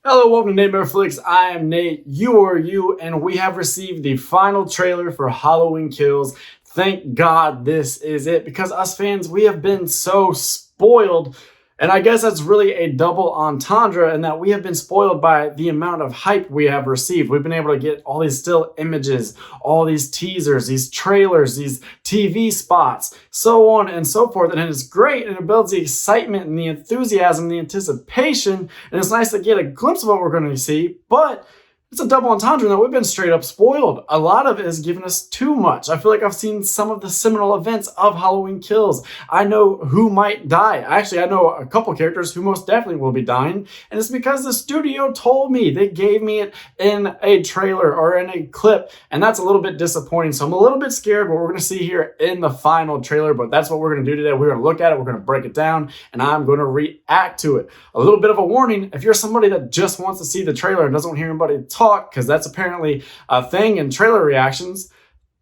Hello, welcome to Nate Flicks. I am Nate, you are you, and we have received the final trailer for Halloween Kills. Thank God this is it, because us fans, we have been so spoiled. And I guess that's really a double entendre in that we have been spoiled by the amount of hype we have received. We've been able to get all these still images, all these teasers, these trailers, these TV spots, so on and so forth. And it's great, and it builds the excitement and the enthusiasm, the anticipation. And it's nice to get a glimpse of what we're going to see, but it's a double entendre that we've been straight up spoiled. A lot of it has given us too much. I feel like I've seen some of the seminal events of Halloween Kills. I know who might die. Actually, I know a couple characters who most definitely will be dying. And it's because the studio told me. They gave me it in a trailer or in a clip. And that's a little bit disappointing. So I'm a little bit scared what we're going to see here in the final trailer. But that's what we're going to do today. We're going to look at it. We're going to break it down. And I'm going to react to it. A little bit of a warning. If you're somebody that just wants to see the trailer and doesn't want to hear anybody talk, because that's apparently a thing in trailer reactions,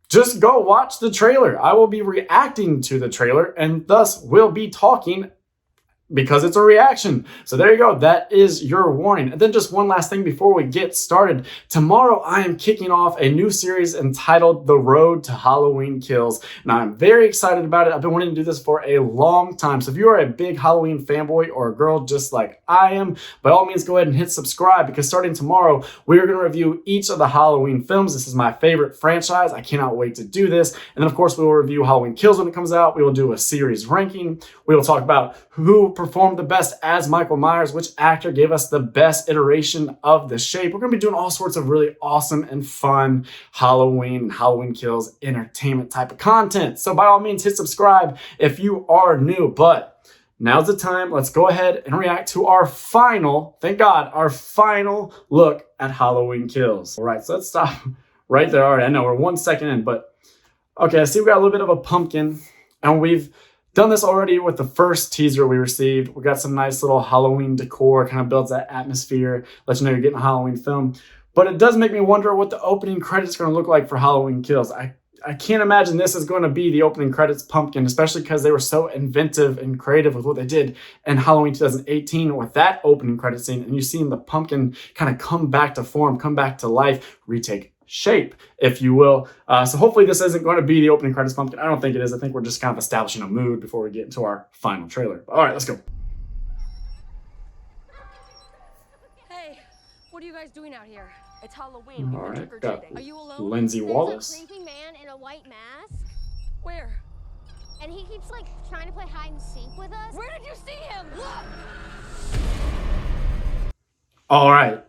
just go watch the trailer. I will be reacting to the trailer and thus will be talking because it's a reaction. So there you go. That is your warning. And then just one last thing before we get started. Tomorrow I am kicking off a new series entitled The Road to Halloween Kills. Now I'm very excited about it. I've been wanting to do this for a long time. So if you are a big Halloween fanboy or a girl just like I am, by all means go ahead and hit subscribe, because starting tomorrow we are going to review each of the Halloween films. This is my favorite franchise. I cannot wait to do this. And then of course we will review Halloween Kills when it comes out. We will do a series ranking. We will talk about who performed the best as Michael Myers, which actor gave us the best iteration of the shape. We're going to be doing all sorts of really awesome and fun Halloween and Halloween Kills entertainment type of content. So by all means, hit subscribe if you are new. But now's the time. Let's go ahead and react to our final, thank God, our final look at Halloween Kills. All right, so let's stop right there. All right, I know we're 1 second in, but okay, I see we got a little bit of a pumpkin, and we've done this already with the first teaser we received. We got some nice little Halloween decor, kind of builds that atmosphere, lets you know you're getting a Halloween film. But it does make me wonder what the opening credits are going to look like for Halloween Kills. I can't imagine this is going to be the opening credits pumpkin, especially because they were so inventive and creative with what they did in Halloween 2018 with that opening credit scene. And you've seen the pumpkin kind of come back to form, come back to life, retake shape, if you will. So hopefully this isn't going to be the opening credits pumpkin. I don't think it is. I think we're just kind of establishing a mood before we get into our final trailer. All right, let's go. Hey, what are you guys doing out here? It's Halloween. All We've been right, trick-or-treating. got Are you alone? Lindsay Wallace. There's a creepy man in a white mask, Where? and he keeps like trying to play hide and seek with us. Where did you see him? Look! All right.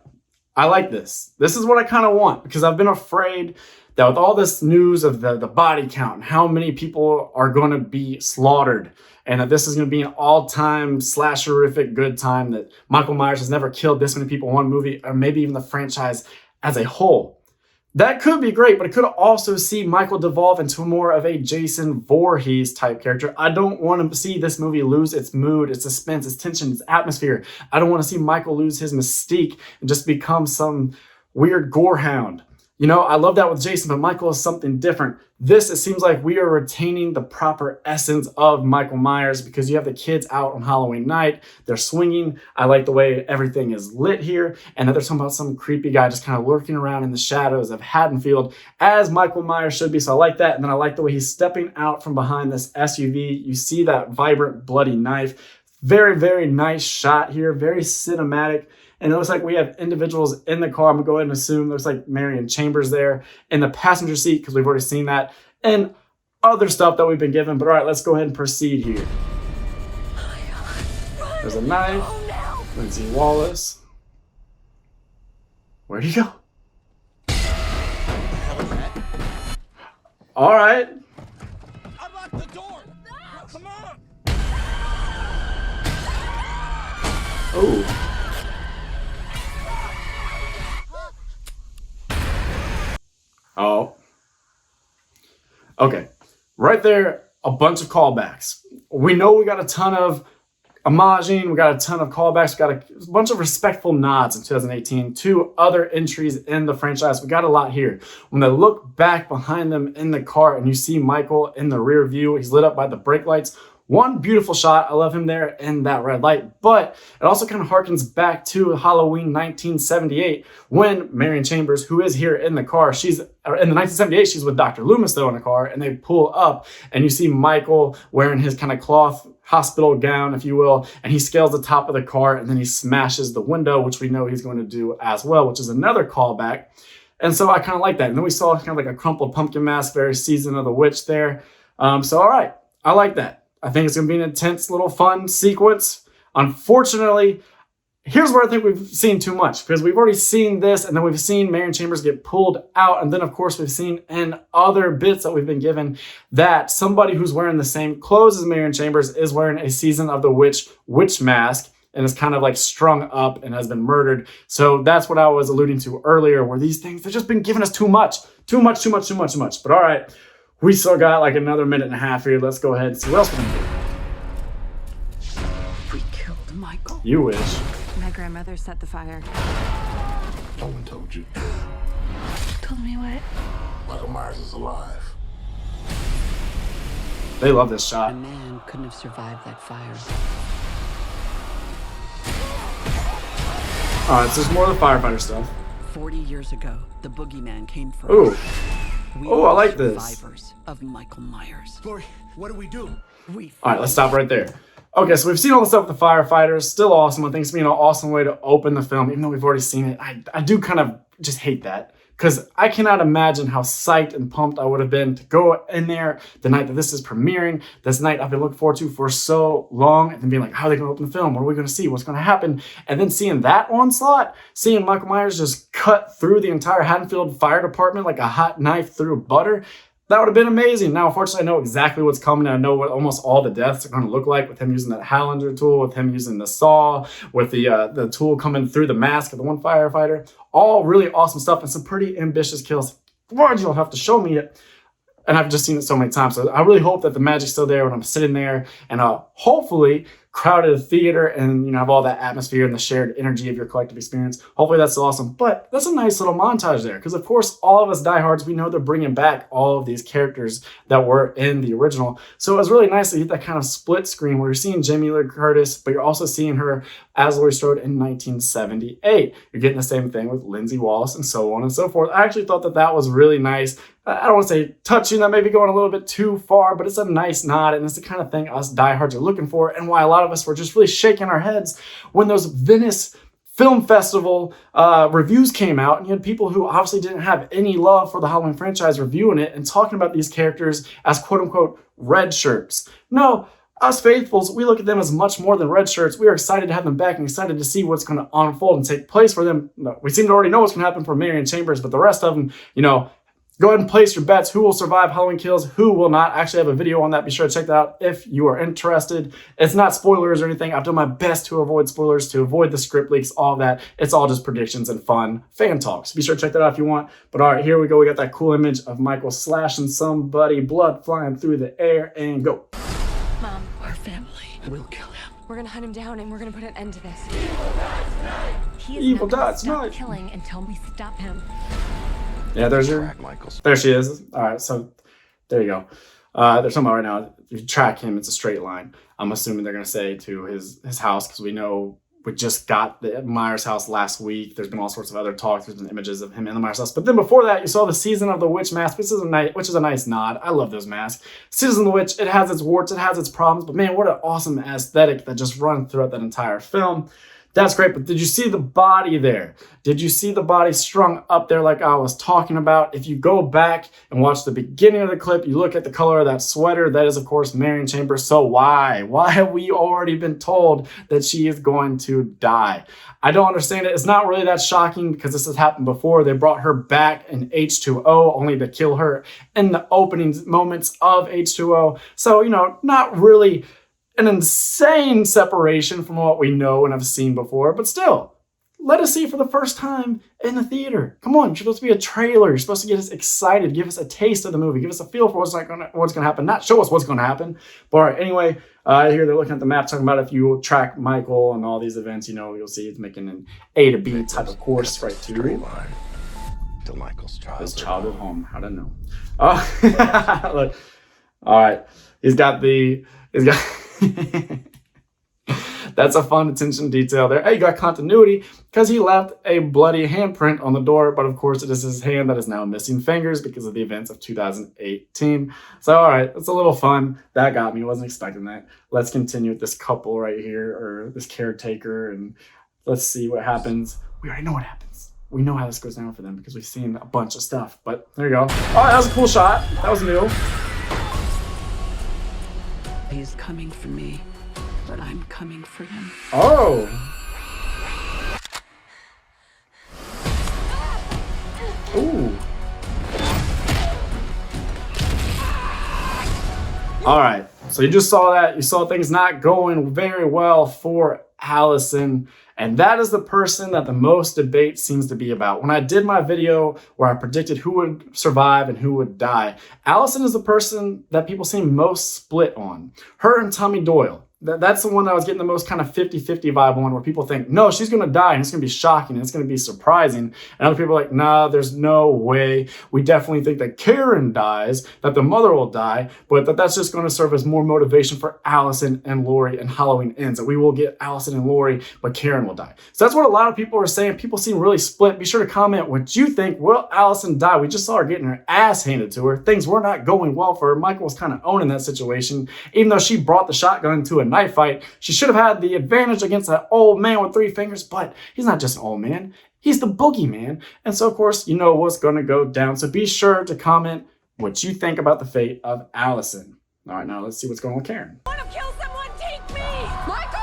I like this. This is what I kind of want, because I've been afraid that with all this news of the body count and how many people are going to be slaughtered, and that this is going to be an all-time slasherific good time, that Michael Myers has never killed this many people in one movie, or maybe even the franchise as a whole. That could be great, but it could also see Michael devolve into more of a Jason Voorhees type character. I don't want to see this movie lose its mood, its suspense, its tension, its atmosphere. I don't want to see Michael lose his mystique and just become some weird gorehound. You know, I love that with Jason, but Michael is something different. This, it seems like we are retaining the proper essence of Michael Myers, because you have the kids out on Halloween night. They're swinging. I like the way everything is lit here, and that they're talking about some creepy guy just kind of lurking around in the shadows of Haddonfield, as Michael Myers should be. So I like that. And then I like the way he's stepping out from behind this SUV. You see that vibrant, bloody knife. Very, very nice shot here. Very cinematic. And it looks like we have individuals in the car. I'm going to go ahead and assume there's like Marion Chambers there in the passenger seat, because we've already seen that, and other stuff that we've been given. But all right, let's go ahead and proceed here. There's a knife. Oh, no. Lindsay Wallace. Where'd he go? All right. Unlock the door! Come on! Oh. Oh. Okay. Right there, a bunch of callbacks. We know we got a ton of homaging, we got a ton of callbacks, we got a bunch of respectful nods in 2018 to other entries in the franchise. We got a lot here. When they look back behind them in the car and you see Michael in the rear view, he's lit up by the brake lights. One beautiful shot. I love him there in that red light, but it also kind of harkens back to Halloween 1978 when Marion Chambers, who is here in the car, in the 1978, she's with Dr. Loomis though in the car, and they pull up and you see Michael wearing his kind of cloth hospital gown, if you will, and he scales the top of the car and then he smashes the window, which we know he's going to do as well, which is another callback. And so I kind of like that. And then we saw kind of like a crumpled pumpkin mask, very Season of the Witch there. So all right, I like that. I think it's going to be an intense little fun sequence. Unfortunately, here's where I think we've seen too much, because we've already seen this, and then we've seen Marion Chambers get pulled out, and then of course we've seen in other bits that we've been given that somebody who's wearing the same clothes as Marion Chambers is wearing a Season of the Witch mask, and is kind of like strung up and has been murdered. So that's what I was alluding to earlier, where these things, they've just been giving us too much. But all right, we still got like another minute and a half here. Let's go ahead and see what else we can do. We killed Michael. You wish. My grandmother set the fire. No one told you. Told me what? Michael Myers is alive. They love this A shot. man couldn't have survived that fire. All right, so there's more of the firefighter stuff. 40 years ago, the boogeyman came for Ooh. us. We Oh, I are like this. survivors of Michael Myers. Glory, what do we do? We All right, let's stop right there. Okay, so we've seen all the stuff with the firefighters. Still awesome. I think it's been an awesome way to open the film, even though we've already seen it. I do kind of just hate that, because I cannot imagine how psyched and pumped I would have been to go in there the night that this is premiering, this night I've been looking forward to for so long, and then being like, how are they going to open the film? What are we going to see? What's going to happen? And then seeing that onslaught, seeing Michael Myers just cut through the entire Haddonfield Fire Department like a hot knife through butter, that would have been amazing. Now, unfortunately, I know exactly what's coming. I know what almost all the deaths are going to look like, with him using that Hallinger tool, with him using the saw, with the tool coming through the mask of the one firefighter. All really awesome stuff and some pretty ambitious kills. Why'd you have to show me it? And I've just seen it so many times. So I really hope that the magic's still there when I'm sitting there and hopefully crowded theater and, you know, have all that atmosphere and the shared energy of your collective experience. Hopefully that's still awesome. But that's a nice little montage there, because of course all of us diehards, we know they're bringing back all of these characters that were in the original. So it was really nice to get that kind of split screen where you're seeing Jamie Lee Curtis, but you're also seeing her as Laurie Strode in 1978. You're getting the same thing with Lindsay Wallace and so on and so forth. I actually thought that that was really nice. I don't want to say touching, that may be going a little bit too far, but it's a nice nod, and it's the kind of thing us diehards are looking for, and why a lot of us were just really shaking our heads when those Venice Film Festival reviews came out, and you had people who obviously didn't have any love for the Halloween franchise reviewing it and talking about these characters as quote-unquote red shirts. No, us faithfuls, we look at them as much more than red shirts. We are excited to have them back and excited to see what's going to unfold and take place for them. We seem to already know what's going to happen for Marion Chambers, but the rest of them, you know, go ahead and place your bets. Who will survive Halloween Kills? Who will not? I actually have a video on that. Be sure to check that out if you are interested. It's not spoilers or anything. I've done my best to avoid spoilers, to avoid the script leaks, all of that. It's all just predictions and fun fan talks. Be sure to check that out if you want. But all right, here we go. We got that cool image of Michael slashing somebody, blood flying through the air, and go. Mom, Our family will kill him. we're gonna hunt him down and we're gonna put an end to this. He is Evil not gonna dies stop tonight. killing until we stop him. Yeah, there's your... Track Michael's. There she is. All right, so there you go. They're talking about right now, if you track him, it's a straight line. I'm assuming they're going to say to his house, because we know we just got the Myers house last week. There's been all sorts of other talks. There's been images of him in the Myers house. But then before that, you saw the Season of the Witch mask, which is a nice nod. I love those masks. Season of the Witch, it has its warts, it has its problems, but man, what an awesome aesthetic that just runs throughout that entire film. That's great, but did you see the body there? Did you see the body strung up there like I was talking about? If you go back and watch the beginning of the clip, you look at the color of that sweater, that is, of course, Marion Chambers. So why? Why have we already been told that she is going to die? I don't understand it. It's not really that shocking because this has happened before. They brought her back in H2O only to kill her in the opening moments of H2O. So, you know, not really an insane separation from what we know and have seen before, but still, let us see it for the first time in the theater. Come on, you're supposed to be a trailer. You're supposed to get us excited, give us a taste of the movie, give us a feel for what's going to happen, not show us what's going to happen. But all right, anyway, here they're looking at the map, talking about if you track Michael and all these events, you know, you'll see it's making an A to B type of course right to Straight line to Michael's his childhood. childhood home. How to know? Oh, look. All right. He's got the He's got That's a fun attention detail there. Hey, you got continuity because he left a bloody handprint on the door, but of course it is his hand that is now missing fingers because of the events of 2018. So, all right, it's a little fun. That got me. Wasn't expecting that. Let's continue with this couple right here, or this caretaker, and let's see what happens. We already know what happens. We know how this goes down for them because we've seen a bunch of stuff, but there you go. Oh, that was a cool shot. That was new. He is coming for me, but I'm coming for him. Oh. Ooh. All right. So you just saw that. You saw things not going very well for Allison. And that is the person that the most debate seems to be about. When I did my video where I predicted who would survive and who would die, Allison is the person that people seem most split on. Her and Tommy Doyle. That's the one that I was getting the most kind of 50-50 vibe on, where people think, no, she's going to die and it's going to be shocking and it's going to be surprising. And other people are like, nah, there's no way. We definitely think that Karen dies, that the mother will die, but that's just going to serve as more motivation for Allison and Lori, and Halloween ends. That we will get Allison and Lori, but Karen will die. So that's what a lot of people are saying. People seem really split. Be sure to comment what you think. Will Allison die? We just saw her getting her ass handed to her. Things were not going well for her. Michael was kind of owning that situation. Even though she brought the shotgun to a knife fight, she should have had the advantage against that old man with 3 fingers, but he's not just an old man. He's the boogeyman. And so, of course, you know what's going to go down. So be sure to comment what you think about the fate of Allison. All right, now let's see what's going on with Karen. I want to kill someone. Take me, Michael.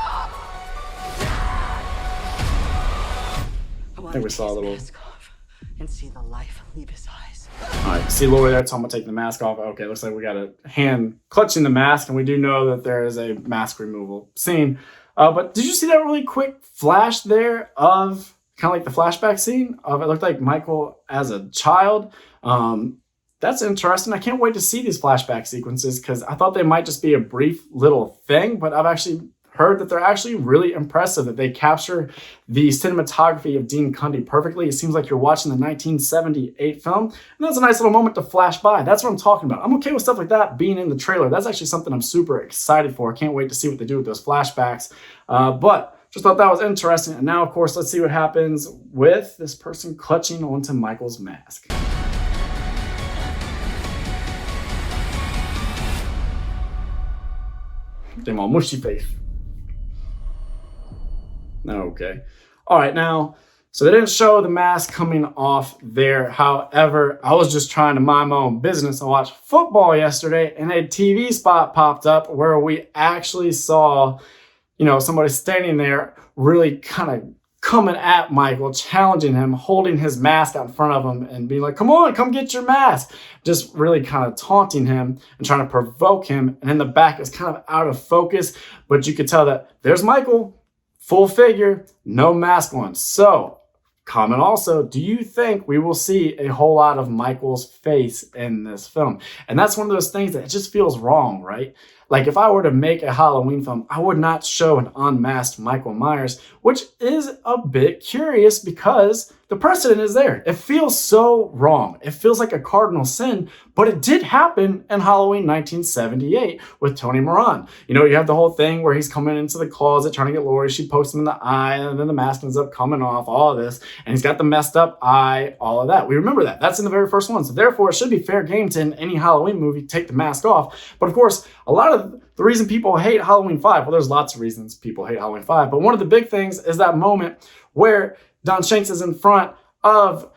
I think we saw a little- mask off and see the life leave his eyes. All right, see Lori there, talking about taking the mask off. Okay, looks like we got a hand clutching the mask, and we do know that there is a mask removal scene. But did you see that really quick flash there of kind of like the flashback scene of it looked like Michael as a child? That's interesting. I can't wait to see these flashback sequences because I thought they might just be a brief little thing, but I've actually heard that they're actually really impressive, that they capture the cinematography of Dean Cundey perfectly. It seems like you're watching the 1978 film, and that's a nice little moment to flash by. That's what I'm talking about. I'm okay with stuff like that being in the trailer. That's actually something I'm super excited for. I can't wait to see what they do with those flashbacks. But just thought that was interesting. And now, of course, let's see what happens with this person clutching onto Michael's mask. Them all mushy face. Okay. All right, now, so they didn't show the mask coming off there. However, I was just trying to mind my own business. I watched football yesterday, and a TV spot popped up where we actually saw, somebody standing there really kind of coming at Michael, challenging him, holding his mask out in front of him and being like, come on, come get your mask. Just really kind of taunting him and trying to provoke him. And in the back, it's kind of out of focus, but you could tell that there's Michael. Full figure, no mask on. So, comment also, do you think we will see a whole lot of Michael's face in this film? And that's one of those things that just feels wrong, right? Like if I were to make a Halloween film, I would not show an unmasked Michael Myers, which is a bit curious because the precedent is there. It feels so wrong. It feels like a cardinal sin, but it did happen in Halloween 1978 with Tony Moran. You have the whole thing where he's coming into the closet trying to get Lori. She pokes him in the eye, and then the mask ends up coming off, all of this, and he's got the messed up eye, all of that. We remember that. That's in the very first one. So therefore, it should be fair game to, in any Halloween movie, take the mask off. But of course, a lot of the reason people hate Halloween 5, well, there's lots of reasons people hate Halloween 5, but one of the big things is that moment where Don Shanks is in front of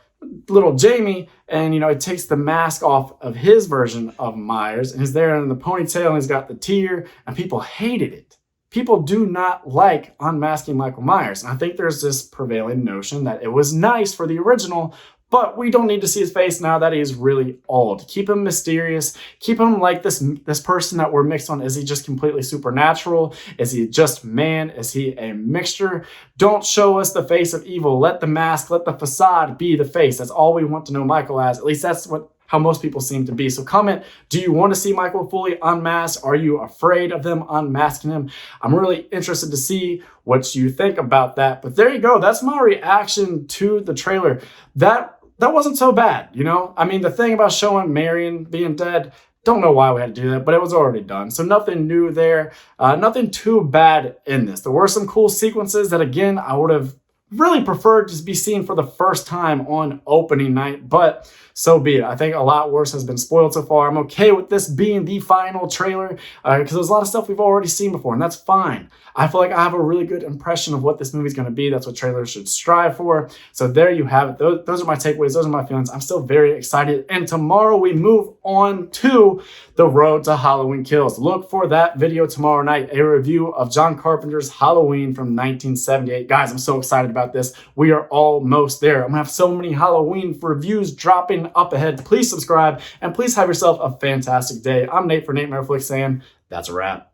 little Jamie, and he takes the mask off of his version of Myers, and he's there in the ponytail, and he's got the tear, and people hated it. People do not like unmasking Michael Myers, and I think there's this prevailing notion that it was nice for the original, but we don't need to see his face now that he's really old. Keep him mysterious. Keep him like this person that we're mixed on. Is he just completely supernatural? Is he just man? Is he a mixture? Don't show us the face of evil. Let the mask, let the facade be the face. That's all we want to know Michael as. At least that's how most people seem to be. So comment, do you want to see Michael fully unmasked? Are you afraid of them unmasking him? I'm really interested to see what you think about that. But there you go. That's my reaction to the trailer. That wasn't so bad, I mean, the thing about showing Marion being dead, Don't know why we had to do that, but it was already done. So nothing new there. Nothing too bad in this. There were some cool sequences that, again, I would have really preferred to be seen for the first time on opening night, but so be it. I think a lot worse has been spoiled so far. I'm okay with this being the final trailer because there's a lot of stuff we've already seen before, and that's fine. I feel like I have a really good impression of what this movie's going to be. That's what trailers should strive for. So there you have it. Those are my takeaways. Those are my feelings. I'm still very excited. And tomorrow we move on to The Road to Halloween Kills. Look for that video tomorrow night, a review of John Carpenter's Halloween from 1978. Guys, I'm so excited about this. We are almost there. I'm going to have so many Halloween reviews dropping up ahead. Please subscribe and please have yourself a fantastic day. I'm Nate for Nate Merflix saying that's a wrap.